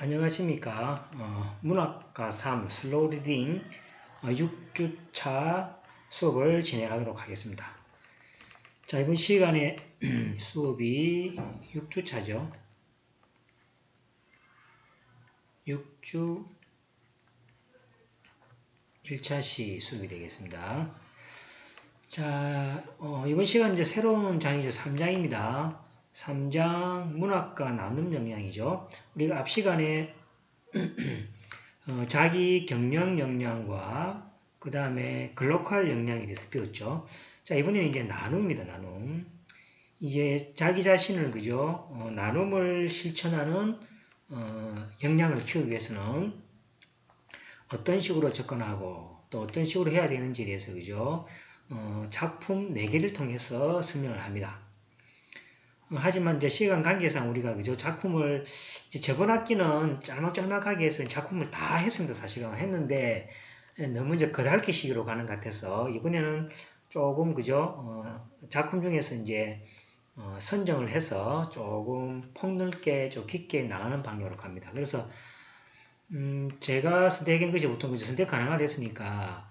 안녕하십니까. 문학과 3 슬로우 리딩 6주차 수업을 진행하도록 하겠습니다. 자, 이번 시간에 수업이 6주차죠. 6주 1차 시 수업이 되겠습니다. 자, 이번 시간 이제 새로운 장이죠. 3장입니다. 3장 문학과 나눔 역량이죠. 우리가 앞 시간에 자기 경영 역량과 그 다음에 글로컬 역량에 대해서 배웠죠. 자, 이번에는 이제 나눔입니다. 나눔. 이제 자기 자신을 그죠? 나눔을 실천하는 역량을 키우기 위해서는 어떤 식으로 접근하고 또 어떤 식으로 해야 되는지에 대해서 그죠? 작품 4개를 통해서 설명을 합니다. 하지만 이제 시간 관계상 우리가 그죠? 작품을 이제 저번 학기는 짤막짤막하게 해서 작품을 다 했습니다. 사실은 했는데 너무 이제 거달기식으로 가는 것 같아서 이번에는 조금 그죠? 작품 중에서 이제 선정을 해서 조금 폭넓게 좀 깊게 나가는 방향으로 갑니다. 그래서 제가 선택한 것이 보통 그죠? 선택 가능하다 했으니까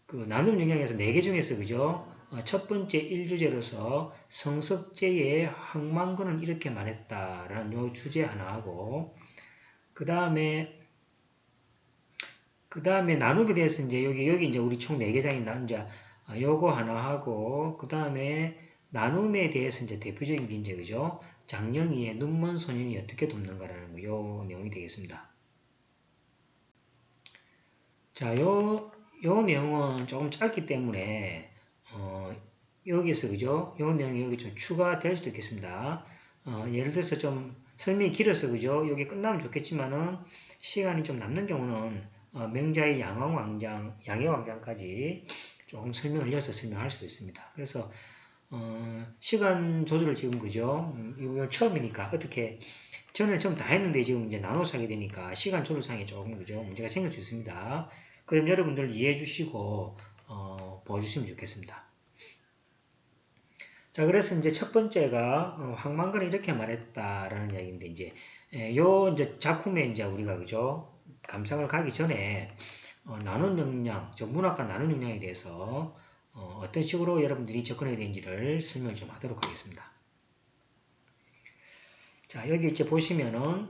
그 나눔 역량에서 4개 중에서 그죠? 첫 번째 1주제로서 성석재의 항만근은 이렇게 말했다라는 요 주제 하나 하고 그 다음에 나눔에 대해서 이제 여기 이제 우리 총 4개 장이 나누 이제 요거 하나 하고 그 다음에 나눔에 대해서 이제 대표적인 게 이제 그죠? 장영희의 눈먼 소년이 어떻게 돕는가라는 거 요 내용이 되겠습니다. 자, 요 내용은 조금 짧기 때문에 여기서 그죠? 요 내용이 여기 좀 추가될 수도 있겠습니다. 예를 들어서 좀 설명이 길어서 그죠? 여기 끝나면 좋겠지만은 시간이 좀 남는 경우는 명자의 양해왕장까지 조금 설명을 이어서 설명할 수도 있습니다. 그래서 시간 조절을 지금 그죠? 이거 처음이니까 어떻게 저는 처음 다 했는데 지금 이제 나눠서 하게 되니까 시간 조절상에 조금 그죠? 문제가 생길 수 있습니다. 그럼 여러분들 이해해 주시고 봐주시면 좋겠습니다. 자, 그래서 이제 첫 번째가 황만근이 이렇게 말했다라는 이야기인데 이제 이제 작품에 이제 우리가 그죠? 감상을 가기 전에 나눔 역량, 문학과 나눔 역량에 대해서 어떤 식으로 여러분들이 접근해야 되는지를 설명을 좀 하도록 하겠습니다. 자, 여기 이제 보시면은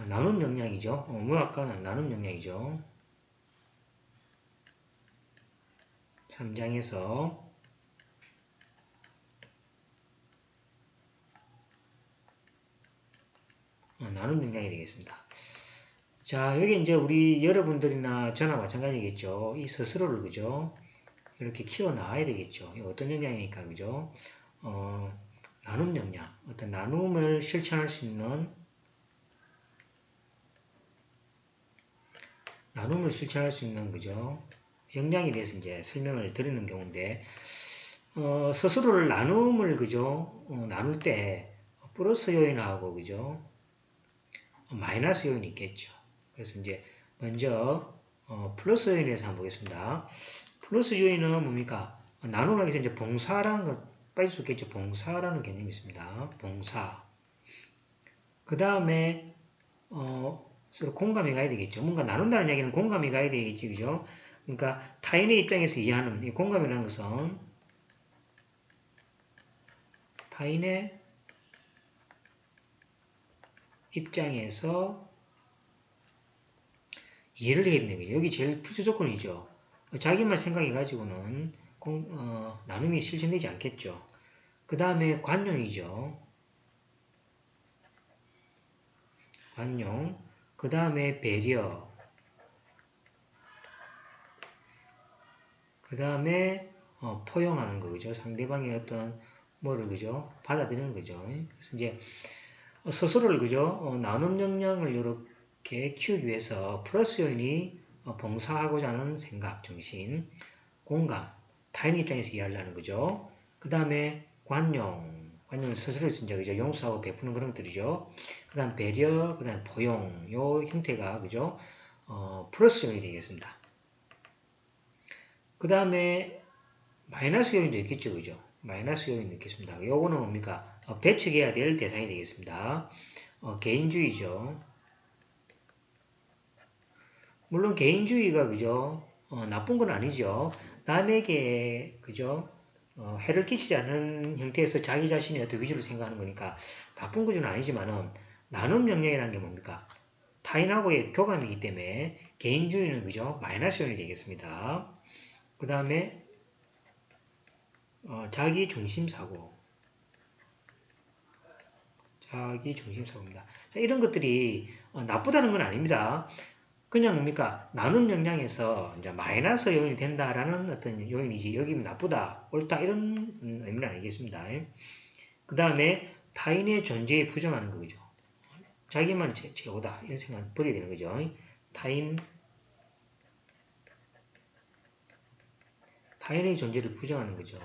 나눔 역량이죠. 문학과는 나눔 역량이죠. 3장에서 나눔 역량이 되겠습니다. 자, 여기 이제 우리 여러분들이나 저나 마찬가지겠죠. 이 스스로를 그죠? 이렇게 키워 나와야 되겠죠. 어떤 역량이니까 그죠? 나눔 역량, 어떤 나눔을 실천할 수 있는 그죠? 역량에 대해서 이제 설명을 드리는 경우인데 스스로를 나눔을 그죠? 나눌 때 플러스 요인하고 그죠? 마이너스 요인이 있겠죠. 그래서 이제 먼저 플러스 요인에 대해서 한번 보겠습니다. 플러스 요인은 뭡니까? 나눔하기 위해서 이제 봉사라는 거 빠질 수 있겠죠. 봉사라는 개념이 있습니다. 봉사. 그 다음에 서로 공감이 가야 되겠죠. 뭔가 나눈다는 이야기는 공감이 가야 되겠지, 그죠? 그러니까 타인의 입장에서 이해하는 이 공감이라는 것은 타인의 입장에서 이해를 해야 되는 거예요. 여기 제일 필수 조건이죠. 자기만 생각해가지고는 나눔이 실천되지 않겠죠. 그 다음에 관용이죠. 관용. 그 다음에 배려. 그 다음에 포용하는 거, 그죠? 상대방의 어떤 뭐를 그죠? 받아들이는 거죠. 그래서 이제 스스로를 그죠? 나눔 역량을 이렇게 키우기 위해서 플러스 요인이 봉사하고자 하는 생각, 정신, 공감, 타인 입장에서 이해하려는 거죠. 그 다음에 관용은 스스로 진짜 그죠? 용서하고 베푸는 그런 것들이죠. 그 다음 배려, 그 다음 포용, 요 형태가 그죠? 플러스 요인이 되겠습니다. 그 다음에 마이너스 요인도 있겠죠, 그죠? 마이너스 요인이 있겠습니다. 요거는 뭡니까? 배척해야 될 대상이 되겠습니다. 개인주의죠. 물론 개인주의가 그죠? 나쁜 건 아니죠. 남에게 그죠? 해를 끼치지 않는 형태에서 자기 자신의 어떤 위주로 생각하는 거니까 나쁜 구조는 아니지만은 나눔 영역이라는 게 뭡니까? 타인하고의 교감이기 때문에 개인주의는 그죠? 마이너스 요인이 되겠습니다. 그 다음에 자기 중심 사고. 자기 중심 사고입니다. 자, 이런 것들이 나쁘다는 건 아닙니다. 그냥 뭡니까? 나눔 역량에서 이제 마이너스 요인이 된다라는 어떤 요인이지, 여기면 나쁘다, 옳다, 이런 의미는 아니겠습니다. 그 다음에 타인의 존재에 부정하는 거죠. 자기만 최고다, 이런 생각 버려야 되는 거죠. 타인의 존재를 부정하는 거죠.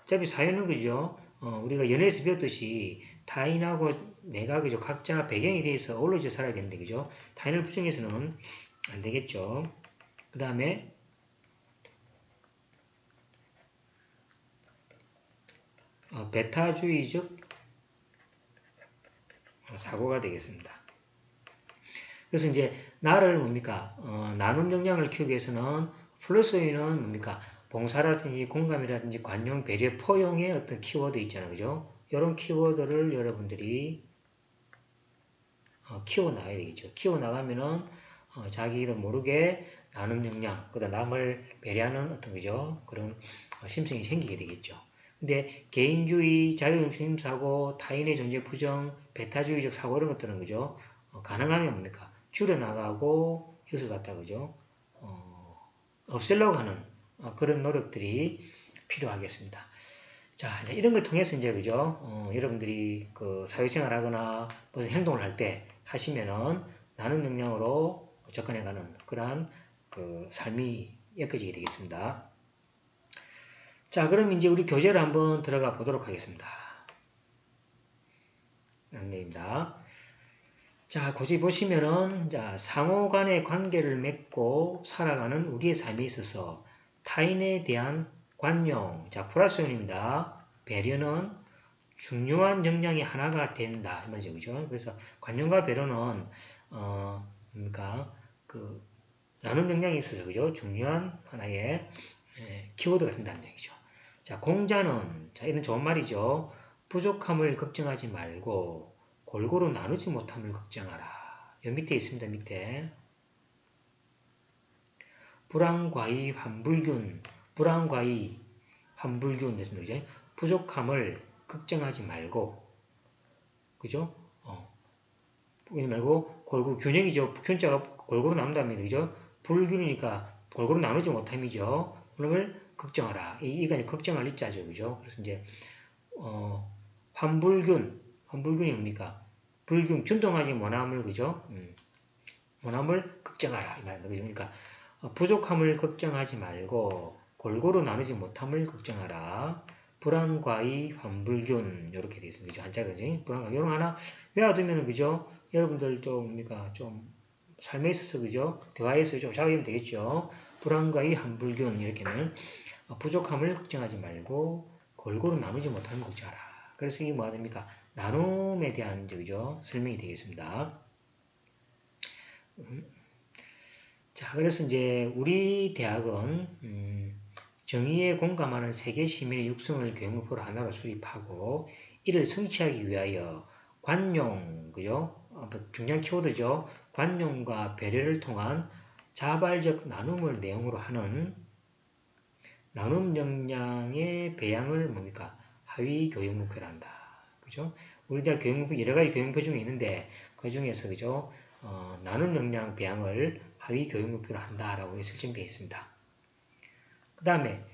어차피 사연은 그죠? 우리가 연애에서 배웠듯이 타인하고 내가 그죠? 각자 배경에 대해서 어우러져 살아야 되는데 그죠? 타인을 부정해서는 안 되겠죠. 그 다음에 베타주의적 사고가 되겠습니다. 그래서 이제 나를 뭡니까? 나눔 역량을 키우기 위해서는 플러스에는 뭡니까? 봉사라든지 공감이라든지 관용, 배려, 포용의 어떤 키워드 있잖아요. 그죠? 이런 키워드를 여러분들이 키워나가야 되겠죠. 키워나가면은 자기도 모르게 나눔 역량, 그다음 남을 배려하는 어떤 그죠? 그런 심성이 생기게 되겠죠. 근데 개인주의, 자기중심 사고, 타인의 존재 부정, 배타주의적 사고 이런 것들은 그죠? 가능하면 뭡니까? 줄여나가고 이것을 갖다 그죠? 없애려고 하는 그런 노력들이 필요하겠습니다. 자, 이제 이런 걸 통해서 이제 그죠? 여러분들이 그 사회생활 하거나 무슨 행동을 할 때 하시면은 나눔 역량으로 접근해가는 그러한 그 삶이 엮어지게 되겠습니다. 자, 그럼 이제 우리 교재를 한번 들어가 보도록 하겠습니다. 안내입니다. 자, 교재 보시면은, 자, 상호 간의 관계를 맺고 살아가는 우리의 삶에 있어서 타인에 대한 관용, 자, 플러스 요인입니다. 배려는 중요한 역량의 하나가 된다. 이 말이죠. 그죠? 그래서 관용과 배려는, 뭡니까? 그, 나눔 역량에 있어서, 그죠? 중요한 하나의 키워드가 된다는 얘기죠. 자, 공자는, 자, 이런 좋은 말이죠. 부족함을 걱정하지 말고 골고루 나누지 못함을 걱정하라. 여기 밑에 있습니다. 밑에. 불안과의 환불균, 불안과의 환불균 됐습니다. 그죠? 부족함을 걱정하지 말고, 그죠? 보지 말고 골고루 균형이죠. 균자가 골고루 나눈다면 그죠? 불균이니까 골고루 나누지 못함이죠. 그러면 걱정하라. 이가 걱정할 이자죠. 그죠? 그래서 이제 환불균이 뭡니까? 불균, 균등하지 못함을 그죠? 못함을 걱정하라. 이 말입니다. 그러니까 부족함을 걱정하지 말고 골고루 나누지 못함을 걱정하라. 불안과의 환불균 이렇게 되어 있습니다. 그죠? 한자 그지? 불안과 이런 거 하나 외워두면 그죠? 여러분들 좀 뭡니까? 좀 삶에 있어서 그죠? 대화에서 좀 작업하면 되겠죠? 불안과의 환불균 이렇게 하면 부족함을 걱정하지 말고 골고루 나누지 못함을 걱정하라. 그래서 이게 뭐가 됩니까? 나눔에 대한 그죠? 설명이 되겠습니다. 자, 그래서 이제 우리 대학은 정의에 공감하는 세계 시민의 육성을 교육목표로 하나로 수립하고 이를 성취하기 위하여 관용, 그죠? 중요한 키워드죠. 관용과 배려를 통한 자발적 나눔을 내용으로 하는 나눔 역량의 배양을 뭡니까? 하위 교육 목표로 한다. 그죠? 우리 대학 교육 목표, 여러 가지 교육 목표 중에 있는데, 그 중에서, 그죠? 나눔 역량 배양을 하위 교육 목표로 한다라고 설정되어 있습니다. 그 다음에,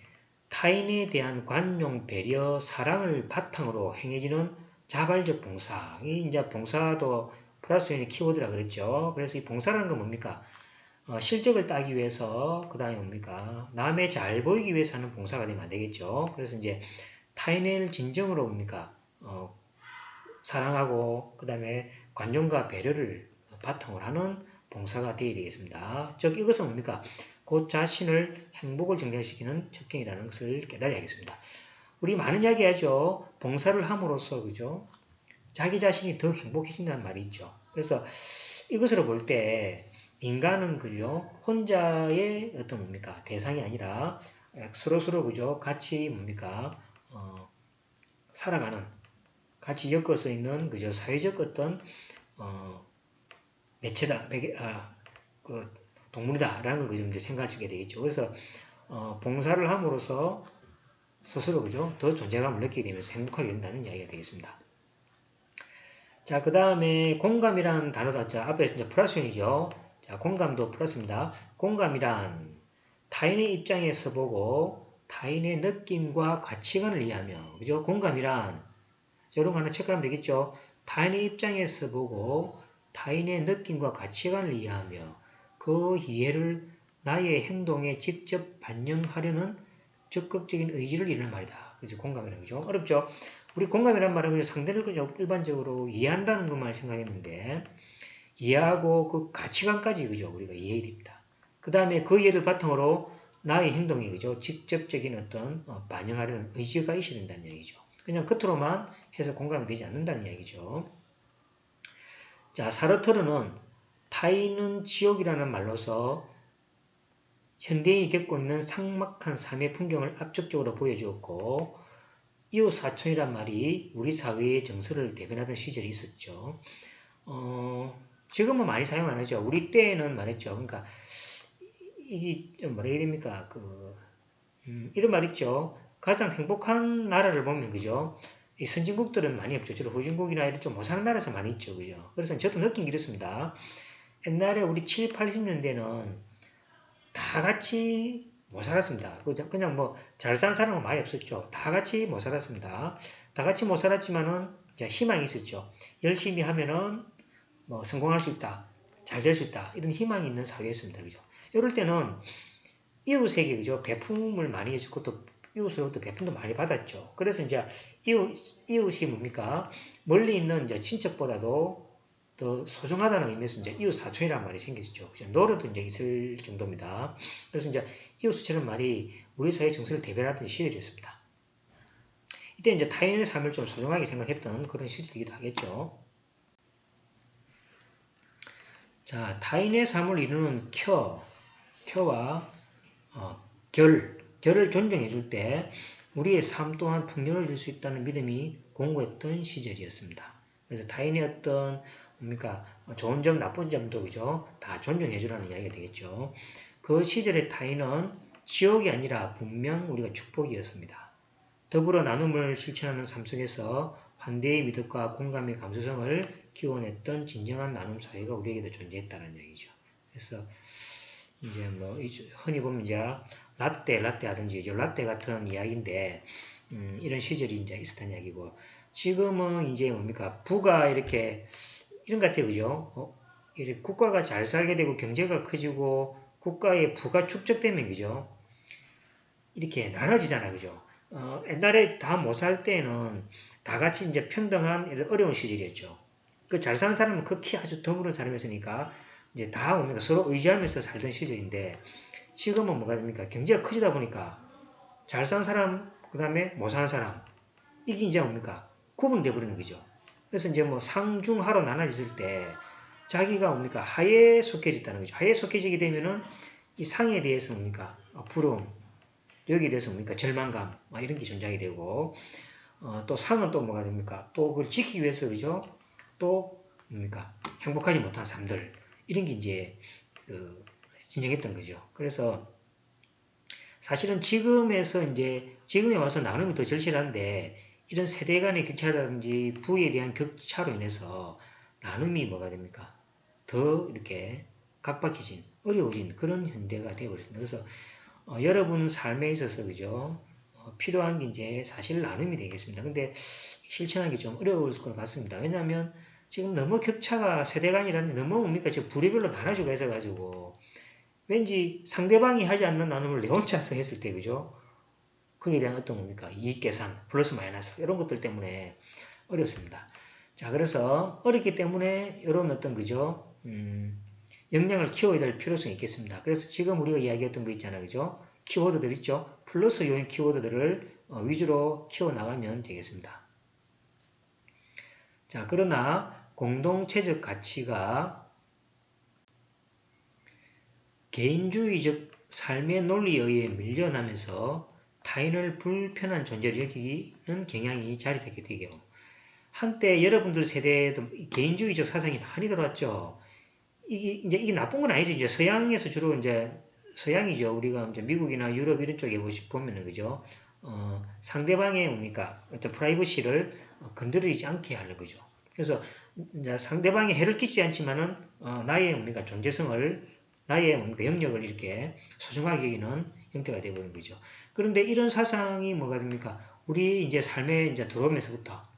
타인에 대한 관용, 배려, 사랑을 바탕으로 행해지는 자발적 봉사. 이 이제 봉사도 플러스 요인의 키워드라 그랬죠. 그래서 이 봉사라는 건 뭡니까? 실적을 따기 위해서, 그 다음에 뭡니까? 남의 잘 보이기 위해서 하는 봉사가 되면 안 되겠죠. 그래서 이제 타인을 진정으로 뭡니까? 사랑하고, 그 다음에 관용과 배려를 바탕으로 하는 봉사가 되어야 되겠습니다. 즉, 이것은 뭡니까? 그 자신을 행복을 증가시키는 척경이라는 것을 깨달아야겠습니다. 우리 많은 이야기 하죠. 봉사를 함으로써, 그죠? 자기 자신이 더 행복해진다는 말이 있죠. 그래서 이것으로 볼 때 인간은 그죠? 혼자의 어떤 뭡니까? 대상이 아니라 서로서로 그죠? 같이 뭡니까? 살아가는, 같이 엮어서 있는 그죠? 사회적 어떤 매체다, 그 동물이다라는 걸 좀 이제 생각할 수 있게 되겠죠. 그래서 봉사를 함으로써 스스로 그죠? 더 존재감을 느끼게 되면서 행복하게 된다는 이야기가 되겠습니다. 자, 그 다음에 공감이라는 단어도 자, 앞에 이제 플러스형이죠. 자, 공감도 플러스입니다. 공감이란 타인의 입장에서 보고 타인의 느낌과 가치관을 이해하며, 그죠? 공감이란 이런 거 하나 체크하면 되겠죠. 타인의 입장에서 보고 타인의 느낌과 가치관을 이해하며 그 이해를 나의 행동에 직접 반영하려는 적극적인 의지를 이루는 말이다. 그죠? 공감이라는 거죠. 어렵죠? 우리 공감이라는 말은 상대를 그냥 일반적으로 이해한다는 것만 생각했는데 이해하고 그 가치관까지 그죠? 우리가 이해해야 됩니다. 그 다음에 그 이해를 바탕으로 나의 행동이 그죠? 직접적인 어떤 반영하려는 의지가 있어야 된다는 얘기죠. 그냥 겉으로만 해서 공감이 되지 않는다는 이야기죠. 자, 사르트르는 타인은 지옥이라는 말로서 현대인이 겪고 있는 삭막한 삶의 풍경을 압축적으로 보여주었고 이웃사촌이란 말이 우리 사회의 정서를 대변하던 시절이 있었죠. 지금은 많이 사용 안 하죠. 우리 때에는 말했죠. 그러니까 이게 뭐라 해야 됩니까? 이런 말 있죠. 가장 행복한 나라를 보면 그죠? 이 선진국들은 많이 없죠. 주로 후진국이나 이런 좀 못 사는 나라에서 많이 있죠. 그죠? 그래서 저도 느낀 게 이렇습니다. 옛날에 우리 7, 80년대는 다 같이 못 살았습니다. 그냥 뭐 잘 사는 사람은 많이 없었죠. 다 같이 못 살았습니다. 다 같이 못 살았지만은 희망이 있었죠. 열심히 하면은 뭐 성공할 수 있다. 잘 될 수 있다. 이런 희망이 있는 사회였습니다. 그죠? 이럴 때는 이웃에게 그죠? 배품을 많이 해주고 또 이웃으로부터 배품도 많이 받았죠. 그래서 이제 이웃이 뭡니까? 멀리 있는 이제 친척보다도 더 소중하다는 의미에서 이제 이웃 사촌이라는 말이 생겼죠. 노래도 이제 있을 정도입니다. 그래서 이제 이웃 사촌이라는 말이 우리 사회 정서를 대변하던 시절이었습니다. 이때 이제 타인의 삶을 좀 소중하게 생각했던 그런 시절이기도 하겠죠. 자, 타인의 삶을 이루는 켜와 결을 존중해 줄 때 우리의 삶 또한 풍요를 줄 수 있다는 믿음이 공고했던 시절이었습니다. 그래서 타인의 어떤 뭡니까 좋은 점, 나쁜 점도 그죠 다 존중해 주라는 이야기가 되겠죠. 그 시절의 타인은 지옥이 아니라 분명 우리가 축복이었습니다. 더불어 나눔을 실천하는 삶 속에서 환대의 미덕과 공감의 감수성을 키워냈던 진정한 나눔 사회가 우리에게도 존재했다는 얘기죠. 그래서 이제 뭐 흔히 보면 이제 라떼 하든지 이제 라떼 같은 이야기인데 이런 시절이 이제 있었던 이야기고 지금은 이제 뭡니까 부가 이렇게 이런 것 같아요, 그죠? 이렇게 국가가 잘 살게 되고 경제가 커지고 국가의 부가 축적되면 그죠? 이렇게 나눠지잖아요, 그죠? 옛날에 다 못 살 때는 다 같이 이제 평등한 어려운 시절이었죠. 그 잘 사는 사람은 극히 아주 드물은 사람이었으니까 이제 다 뭡니까 서로 의지하면서 살던 시절인데 지금은 뭐가 됩니까? 경제가 커지다 보니까 잘 사는 사람, 그 다음에 못 사는 사람 이게 이제 뭡니까? 구분돼 버리는 거죠. 그래서 이제 뭐 상중하로 나눠졌을 때 자기가 뭡니까? 하에 속해졌다는 거죠. 하에 속해지게 되면은 이 상에 대해서 뭡니까? 부러움, 여기에 대해서 뭡니까? 절망감, 이런 게 존재하게 되고, 또 상은 또 뭐가 됩니까? 또 그걸 지키기 위해서, 그죠? 또 뭡니까? 행복하지 못한 삶들, 이런 게 이제, 진정했던 거죠. 그래서 사실은 지금에 와서 나눔이 더 절실한데, 이런 세대 간의 격차라든지 부에 대한 격차로 인해서 나눔이 뭐가 됩니까? 더 이렇게 각박해진, 어려워진 그런 현대가 되어버렸습니다. 그래서 여러분 삶에 있어서 그죠? 필요한 게 이제 사실 나눔이 되겠습니다. 근데 실천하기 좀 어려울 것 같습니다. 왜냐하면 지금 너무 격차가 세대 간이라는 너무 뭡니까? 지금 부류별로 나눠주고 해서가지고 왠지 상대방이 하지 않는 나눔을 내 혼자서 했을 때 그죠? 거기에 대한 어떤 뭡니까? 이익 계산, 플러스 마이너스 이런 것들 때문에 어렵습니다. 자, 그래서 어렵기 때문에 이런 어떤 그죠? 역량을 키워야 될 필요성이 있겠습니다. 그래서 지금 우리가 이야기했던 거 있잖아요. 그죠? 키워드들 있죠? 플러스 요인 키워드들을 위주로 키워나가면 되겠습니다. 자, 그러나 공동체적 가치가 개인주의적 삶의 논리에 의해 밀려나면서 타인을 불편한 존재로 여기는 경향이 자리 잡게 되죠. 한때 여러분들 세대에도 개인주의적 사상이 많이 들어왔죠. 이게 나쁜 건 아니죠. 이제 서양에서 주로 이제 서양이죠. 우리가 이제 미국이나 유럽 이런 쪽에 보면은 그죠. 상대방의 뭡니까 어떤 프라이버시를 건드리지 않게 하는 거죠. 그래서 이제 상대방에 해를 끼치지 않지만은 나의 뭡니까 존재성을 나의 뭡니까 영역을 이렇게 소중하게 여기는 형태가 되어버린 거죠. 그런데 이런 사상이 뭐가 됩니까? 우리 이제 삶에 이제 들어오면서부터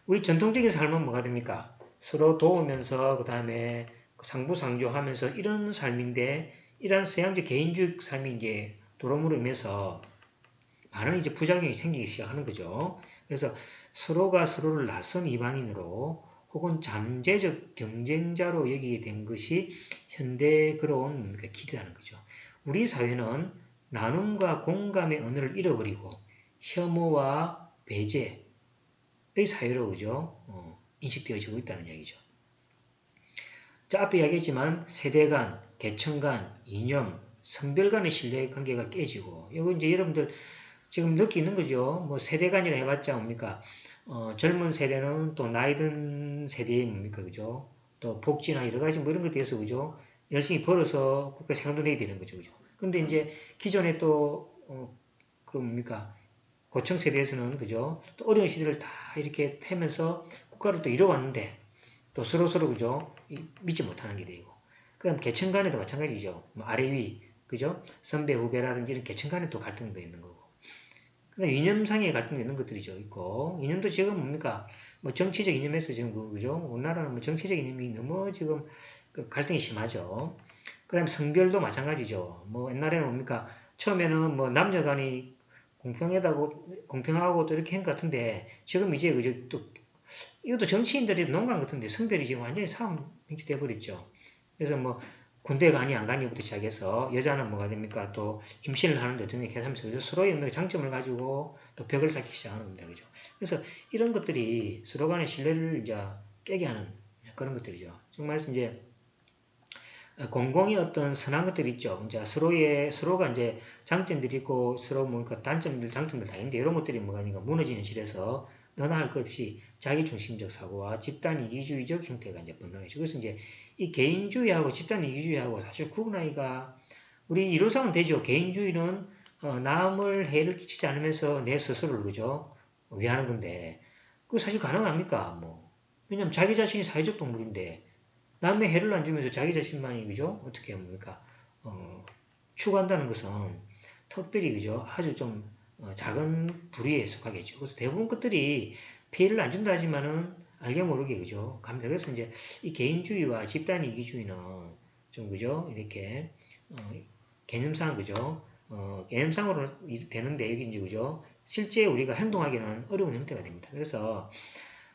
우리 전통적인 삶은 뭐가 됩니까? 서로 도우면서 그 다음에 상부상조하면서 이런 삶인데 이런 서양적 개인주의 삶이 이제 도름으로 인해서 많은 이제 부작용이 생기기 시작하는 거죠. 그래서 서로가 서로를 낯선 이방인으로 혹은 잠재적 경쟁자로 여기게 된 것이 현대에 걸어온 길이라는 거죠. 우리 사회는 나눔과 공감의 언어를 잃어버리고 혐오와 배제의 사회로 그죠? 인식되어지고 있다는 얘기죠. 자, 앞에 이야기했지만 세대 간, 계층 간, 이념, 성별 간의 신뢰 관계가 깨지고 이거 이제 여러분들 지금 느끼는 거죠. 뭐 세대 간이라 해봤자 뭡니까? 젊은 세대는 또 나이 든 세대에 뭡니까? 그죠? 또 복지나 여러 가지 뭐 이런 것에 대해서 그죠? 열심히 벌어서 국가 생활도 내야 되는 거죠. 그죠? 근데 이제 기존에 또, 그 뭡니까? 고층 세대에서는 그죠? 또 어려운 시대를 다 이렇게 태면서 국가를 또 이뤄왔는데 또 서로서로 그죠? 믿지 못하는 게 되고. 그 다음 계층 간에도 마찬가지죠. 뭐 아래 위, 그죠? 선배 후배라든지 이런 계층 간에 또 갈등도 있는 거고. 그 다음 이념상의 갈등도 있는 것들이죠. 있고. 이념도 지금 뭡니까? 뭐 정치적 이념에서 지금 그죠? 우리나라는 뭐 정치적 이념이 너무 지금 그 갈등이 심하죠. 그 다음 성별도 마찬가지죠. 뭐 옛날에는 뭡니까? 처음에는 뭐 남녀 간이 공평하고 또 이렇게 한 것 같은데 지금 이제 그죠? 또 이것도 정치인들이 농간 같은데 성별이 지금 완전히 상명시돼 버렸죠. 그래서 뭐 군대 가니 안 가니부터 시작해서 여자는 뭐가 됩니까? 또 임신을 하는데 어떤 얘기 하면서 서로의 장점을 가지고 또 벽을 쌓기 시작하는 겁니다. 그죠? 그래서 이런 것들이 서로 간의 신뢰를 이제 깨게 하는 그런 것들이죠. 정말 이제 공공의 어떤 선한 것들이 있죠. 이제 서로가 이제 장점들이 있고 서로 뭔가 단점들, 장점들 다 있는데 이런 것들이 뭐가 아닌가 무너지는 실에서 너나 할 것 없이 자기중심적 사고와 집단 이기주의적 형태가 이제 번성하죠. 그래서 이제 이 개인주의하고 집단 이기주의하고 사실 구분하기가 우리 이론상은 되죠. 개인주의는 남을 해를 끼치지 않으면서 내 스스로를 그죠 위하는 건데 그거 사실 가능합니까? 뭐 왜냐면 자기 자신이 사회적 동물인데 남의 해를 안 주면서 자기 자신만이 그죠 어떻게 합니까? 추구한다는 것은 특별히 그죠 아주 좀 작은 부류에 속하겠죠. 그래서 대부분 것들이 피해를 안 준다 하지만은 알게 모르게 그죠 갑니다. 그래서 이제 이 개인주의와 집단 이기주의는 좀 그죠 이렇게 개념상 그죠 개념상으로 되는데 여기 이제 그죠 실제 우리가 행동하기는 어려운 형태가 됩니다. 그래서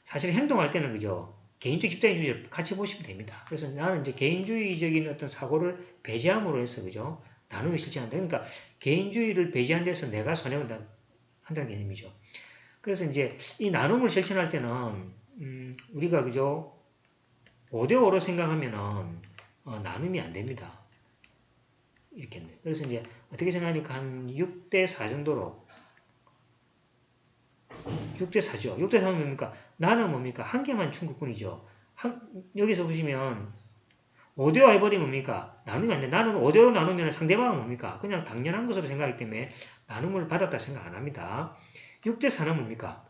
사실 행동할 때는 그죠 개인적 집단주의를 같이 보시면 됩니다. 그래서 나는 이제 개인주의적인 어떤 사고를 배제함으로 해서 그죠 나눔이 실천한다. 그러니까 개인주의를 배제한 데서 내가 손해본다 한다는 개념이죠. 그래서 이제 이 나눔을 실천할 때는 우리가 그죠 5대5로 생각하면은 나눔이 안 됩니다. 이렇겠네요. 그래서 이제 어떻게 생각하니까 한 6대4 정도로 6대4죠. 6대4면 뭡니까? 나는 뭡니까? 한 개만 충국뿐이죠. 여기서 보시면 5대5 해버리면 뭡니까? 나눔이 안 돼. 나는 5대5로 나누면 상대방은 뭡니까? 그냥 당연한 것으로 생각하기 때문에 나눔을 받았다 생각 안 합니다. 6대4는 뭡니까?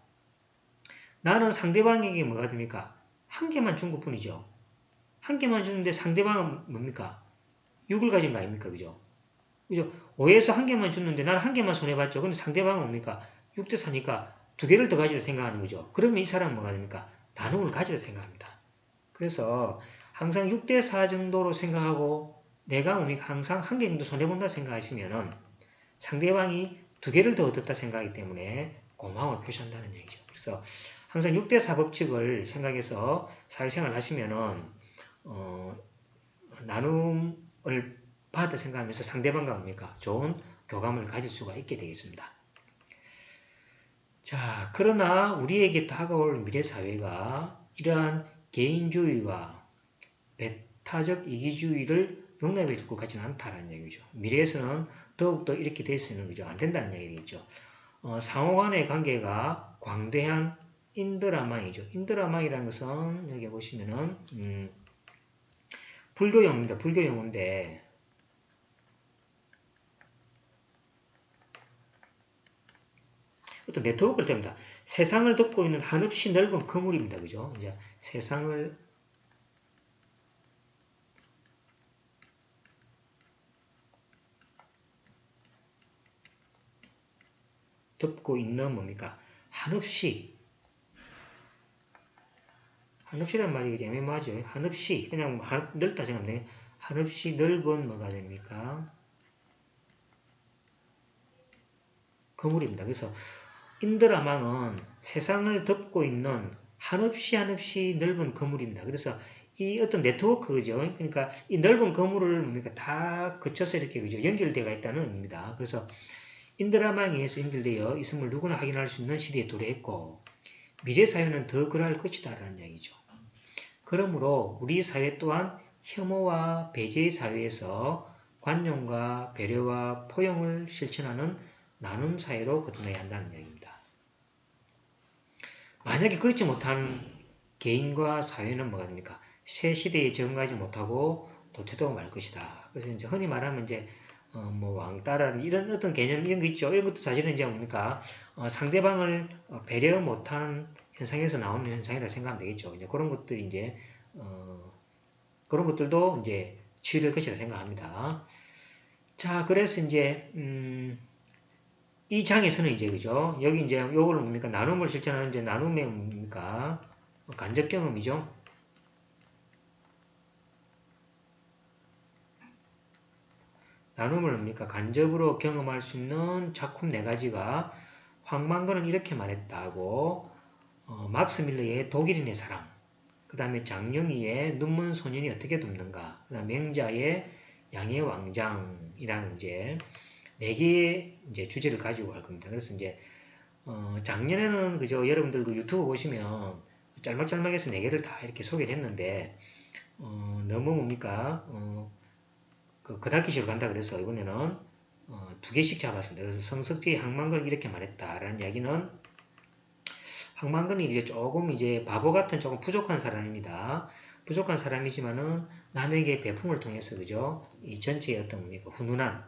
나는 상대방에게 뭐가 됩니까? 한 개만 준 것뿐이죠. 한 개만 주는데 상대방은 뭡니까? 6을 가진 거 아닙니까? 그죠? 그죠? 5에서 한 개만 줬는데 나는 한 개만 손해봤죠. 근데 상대방은 뭡니까? 6대4니까 두 개를 더 가지다 생각하는 거죠. 그러면 이 사람은 뭐가 됩니까? 나눔을 가지다 생각합니다. 그래서 항상 6대4 정도로 생각하고 내가 뭡니까? 항상 한 개 정도 손해본다 생각하시면은 상대방이 두 개를 더 얻었다 생각하기 때문에 고마움을 표시한다는 얘기죠. 그래서 항상 6대4 법칙을 생각해서 사회생활을 하시면은 나눔을 받아 생각하면서 상대방과 뭡니까? 좋은 교감을 가질 수가 있게 되겠습니다. 자, 그러나 우리에게 다가올 미래사회가 이러한 개인주의와 배타적 이기주의를 용납해 줄 것 같지는 않다는 얘기죠. 미래에서는 더욱더 이렇게 될 수 있는 거죠. 안 된다는 얘기겠죠. 상호 간의 관계가 광대한 인드라망이죠. 인드라망이라는 것은 여기 보시면은 불교용입니다. 불교용인데 어떤 네트워크를 때문이다. 세상을 덮고 있는 한없이 넓은 그물입니다. 그죠? 이제 세상을 덮고 있는 뭡니까? 한없이란 말이 애매하죠. 한없이 그냥 넓다 생각하면 한없이 넓은 뭐가 됩니까? 그물입니다. 그래서 인드라망은 세상을 덮고 있는 한없이 넓은 그물입니다. 그래서 이 어떤 네트워크죠. 그러니까 이 넓은 그물을 뭡니까? 다 거쳐서 이렇게 그죠? 연결되어 있다는 의미입니다. 그래서 인드라망에 의해서 연결되어 있음을 누구나 확인할 수 있는 시대에 도래했고 미래 사회는 더 그러할 것이다 라는 이야기죠. 그러므로 우리 사회 또한 혐오와 배제의 사회에서 관용과 배려와 포용을 실천하는 나눔 사회로 거듭나야 한다는 이야기입니다. 만약에 그렇지 못한 개인과 사회는 뭐가 됩니까? 새 시대에 적응하지 못하고 도태되고 말 것이다. 그래서 이제 흔히 말하면 이제 뭐 왕따라든지 이런 어떤 개념 이런 거 있죠. 이런 것도 사실은 이제 뭡니까? 상대방을 배려 못하는 현상에서 나오는 현상이라 생각하면 되겠죠. 이제 그런 것들이 이제 그런 것들도 이제 치유될 것이라 생각합니다. 자, 그래서 이제 이 장에서는 이제 그죠? 여기 이제 요거를 뭡니까? 나눔을 실천하는 이제 나눔의 뭡니까? 간접 경험이죠. 나눔을 뭡니까? 간접으로 경험할 수 있는 작품 4가지가 황만건은 이렇게 말했다고 막스 밀러의 독일인의 사랑, 그 다음에 장영희의 눈먼 소년이 어떻게 돕는가, 그 다음에 맹자의 양의 왕장이라는 이제 4개의 이제 주제를 가지고 할 겁니다. 그래서 이제 작년에는 그죠, 여러분들 그 유튜브 보시면 짤막짤막해서 4개를 다 이렇게 소개를 했는데 너무 뭡니까 그달기시로 간다 그래서 이번에는 2개씩 잡았습니다. 그래서 성석지의 항만근은 이렇게 말했다라는 이야기는 항만근이 이제 조금 이제 바보 같은 조금 부족한 사람입니다. 부족한 사람이지만은 남에게 배품을 통해서 그죠 이 전체의 어떤 뭡니까 훈훈한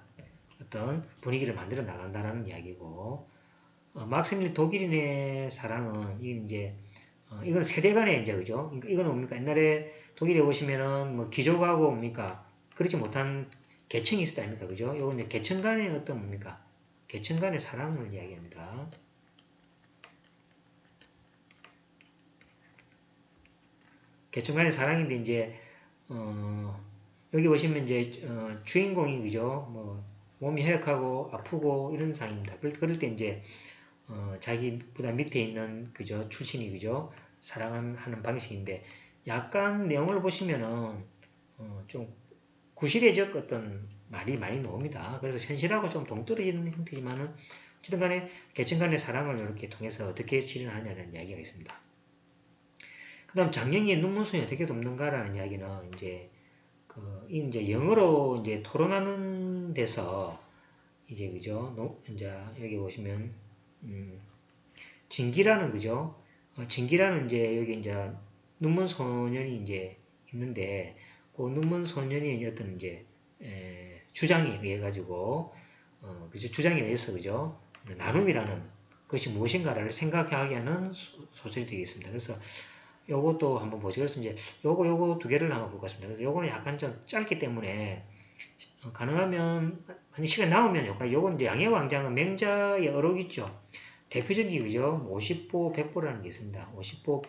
어떤 분위기를 만들어 나간다라는 이야기고 막스밀리 독일인의 사랑은 이제 이건 세대 간의 이제 그죠 이거는 뭡니까 옛날에 독일에 오시면은 뭐 귀족하고 뭡니까 그렇지 못한 계층이 있었다 아닙니까? 그죠? 요건 이제 계층 간의 어떤 뭡니까? 계층 간의 사랑을 이야기합니다. 계층 간의 사랑인데 이제 여기 보시면 이제 주인공이 그죠? 뭐 몸이 허약하고 아프고 이런 상황입니다. 그럴 때 이제 자기보다 밑에 있는 그죠? 출신이 그죠? 사랑하는 방식인데 약간 내용을 보시면은 좀 구실애적 어떤 말이 많이 나옵니다. 그래서 현실하고 좀 동떨어지는 형태지만은 어쨌든 간에 계층 간의 사랑을 이렇게 통해서 어떻게 실현하느냐는 이야기가 있습니다. 그 다음 장영희의 눈먼손이 어떻게 돕는가라는 이야기는 이제 영어로 이제 토론하는 데서 이제 그죠? 이제 여기 보시면 진기라는 그죠? 진기라는 이제 여기 이제 눈먼 소년이 이제 있는데 그 눈먼 소년이 어떤 이제 주장에 의해 가지고 그죠? 주장에 의해서 그죠? 나눔이라는 것이 무엇인가를 생각하게 하는 소설이 되겠습니다. 그래서 요것도 한번 보죠. 그래서 이제 요거 2개를 한번 볼 것 같습니다. 그래서 요거는 약간 좀 짧기 때문에 가능하면 한 시간 나오면 요건 이제 양의 왕장은 맹자의 어록 있죠. 대표적인 그죠? 50보 100보라는 게 있습니다. 50보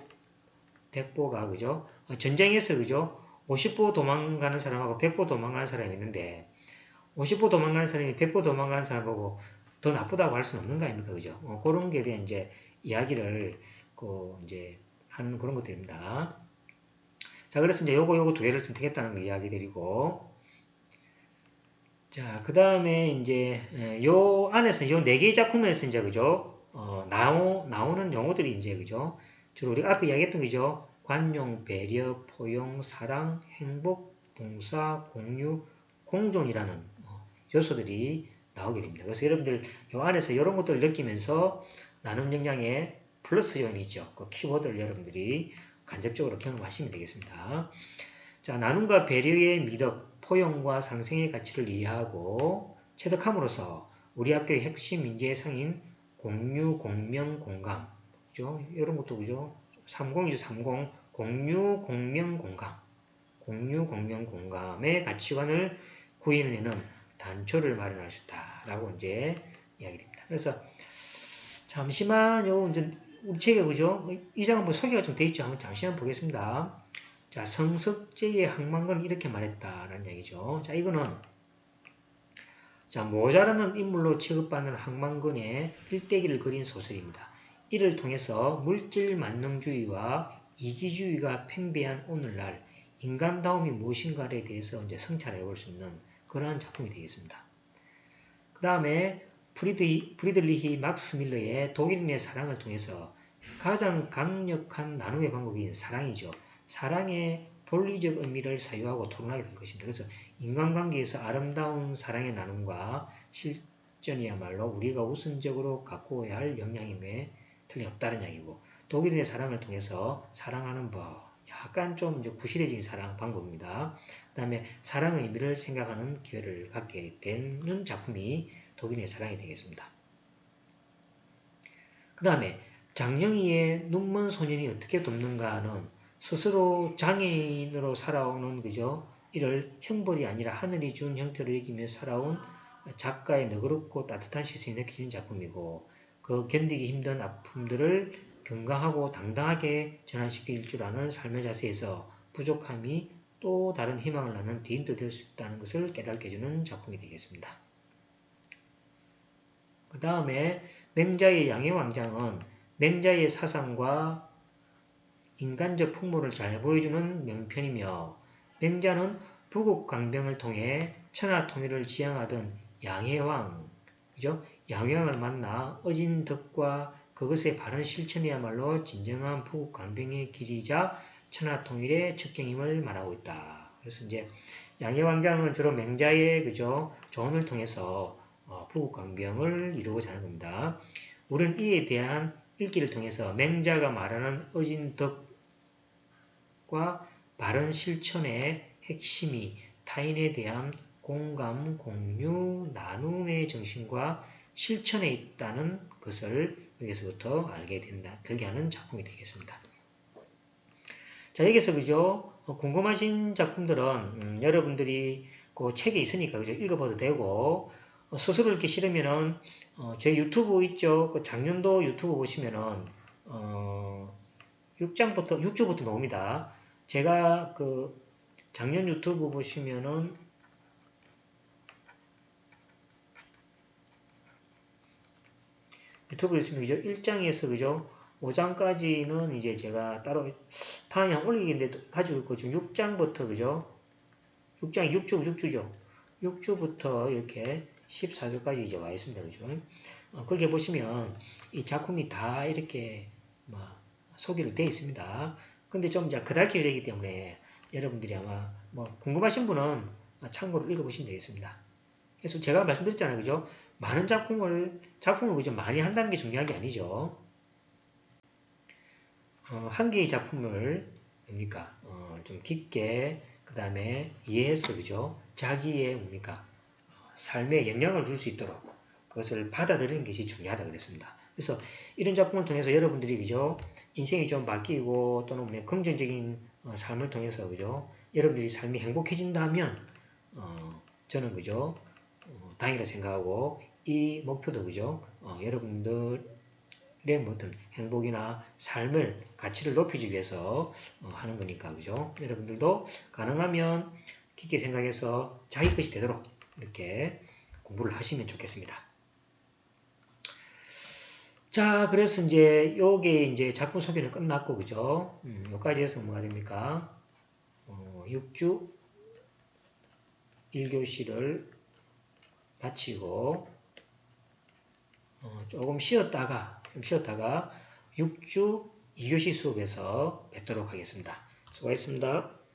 100보가 그죠? 전쟁에서 그죠? 50보 도망가는 사람하고 100보 도망가는 사람이 있는데 50보 도망가는 사람이 100보 도망가는 사람하고 더 나쁘다고 할 수는 없는 거 아닙니까? 그죠? 그런 게 대한 이제 이야기를 이제 하는 그런 것들입니다. 자, 자, 그래서 이제 요거 두 개를 선택했다는 거 이야기 드리고, 자, 그 다음에 이제 요 안에서 요 네 개의 작품에서 이제 그죠? 나오는 용어들이 이제 그죠? 주로 우리가 앞에 이야기했던 거죠? 관용, 배려, 포용, 사랑, 행복, 봉사, 공유, 공존이라는 요소들이 나오게 됩니다. 그래서 여러분들 요 안에서 이런 것들을 느끼면서 나눔 역량의 플러스 요인이 있죠. 그 키워드를 여러분들이 간접적으로 경험하시면 되겠습니다. 자, 나눔과 배려의 미덕, 포용과 상생의 가치를 이해하고 체득함으로써 우리 학교의 핵심 인재의 상인 공유, 공명, 공감, 그죠? 이런 것도 그죠? 30이죠, 30. 공유, 공명, 공감. 공유, 공명, 공감의 가치관을 구현해내는 단초를 마련할 수 있다라고 이제 이야기됩니다. 그래서 잠시만요, 이제 우리 책에 그죠? 이 장은 뭐 소개가 좀 돼 있죠. 한번 잠시만 보겠습니다. 자, 성석재의 항만근은 이렇게 말했다라는 얘기죠. 자, 이거는 자, 모자라는 인물로 취급받는 항만근의 일대기를 그린 소설입니다. 이를 통해서 물질 만능주의와 이기주의가 팽배한 오늘날 인간다움이 무엇인가에 대해서 이제 성찰해 볼 수 있는 그러한 작품이 되겠습니다. 그 다음에 프리드리히 막스 밀러의 독일인의 사랑을 통해서 가장 강력한 나눔의 방법인 사랑이죠. 사랑의 본리적 의미를 사유하고 토론하게 될 것입니다. 그래서 인간관계에서 아름다운 사랑의 나눔과 실전이야말로 우리가 우선적으로 갖고 해야 할 역량임에 틀림없다는 이야기고, 독일인의 사랑을 통해서 사랑하는 법, 약간 좀 이제 구실해진 사랑 방법입니다. 그 다음에 사랑의 의미를 생각하는 기회를 갖게 되는 작품이 독일인의 사랑이 되겠습니다. 그 다음에 장영희의 눈먼 소년이 어떻게 돕는가는 스스로 장애인으로 살아오는 그죠? 이를 형벌이 아니라 하늘이 준 형태로 여기며 살아온 작가의 너그럽고 따뜻한 시선이 느껴지는 작품이고, 그 견디기 힘든 아픔들을 건강하고 당당하게 전환시킬 줄 아는 삶의 자세에서 부족함이 또 다른 희망을 낳는 뒤인도 될 수 있다는 것을 깨닫게 해주는 작품이 되겠습니다. 그 다음에 맹자의 양해왕장은 맹자의 사상과 인간적 풍모를 잘 보여주는 명편이며, 맹자는 부국강병을 통해 천하통일을 지향하던 양해왕, 그죠? 양해왕을 만나 어진 덕과 그것의 바른 실천이야말로 진정한 부국강병의 길이자 천하통일의 척경임을 말하고 있다. 그래서 이제 양해왕장은 주로 맹자의 그죠? 조언을 통해서 부국강병을 이루고자 하는 겁니다. 우리는 이에 대한 읽기를 통해서 맹자가 말하는 어진 덕과 바른 실천의 핵심이 타인에 대한 공감, 공유, 나눔의 정신과 실천에 있다는 것을 여기서부터 알게 된다, 들게 하는 작품이 되겠습니다. 자, 여기서 그죠? 궁금하신 작품들은 여러분들이 그 책에 있으니까 그죠? 읽어봐도 되고, 스스로 읽기 싫으면은 제 유튜브 있죠? 그 작년도 유튜브 보시면은 6주부터 나옵니다. 제가 그 작년 유튜브 보시면은 유튜브에 있으면 그죠? 1장에서 그죠? 5장까지는 이제 제가 따로 다양 올리기인데 가지고 있고, 지금 6장부터 그죠? 6장 6주죠. 6주부터 이렇게 14주까지 이제 와 있습니다. 그죠? 거기에 보시면 이 작품이 다 이렇게 소개를 되어 있습니다. 근데 좀 이제 그달기 되기 때문에 여러분들이 아마 궁금하신 분은 참고로 읽어보시면 되겠습니다. 그래서 제가 말씀드렸잖아요. 그죠? 많은 작품을 그죠? 많이 한다는 게 중요한 게 아니죠. 한 개의 작품을 뭡니까? 좀 깊게 그 다음에 이해해서 그죠? 자기의 뭡니까? 삶에 영향을 줄 수 있도록 그것을 받아들이는 것이 중요하다 그랬습니다. 그래서 이런 작품을 통해서 여러분들이 그죠? 인생이 좀 바뀌고 또는 긍정적인 삶을 통해서 그죠? 여러분들이 삶이 행복해진다면 저는 그죠? 다행이라 생각하고 이 목표도 그죠? 여러분들의 어떤 행복이나 삶을 가치를 높이기 위해서 하는 거니까 그죠? 여러분들도 가능하면 깊게 생각해서 자기 것이 되도록 이렇게 공부를 하시면 좋겠습니다. 자, 그래서 이제 요게 이제 작품 소개는 끝났고 그죠? 여기까지 해서 뭐가 됩니까? 6주 1교시를 마치고 조금 쉬었다가 6주 2교시 수업에서 뵙도록 하겠습니다. 수고하셨습니다.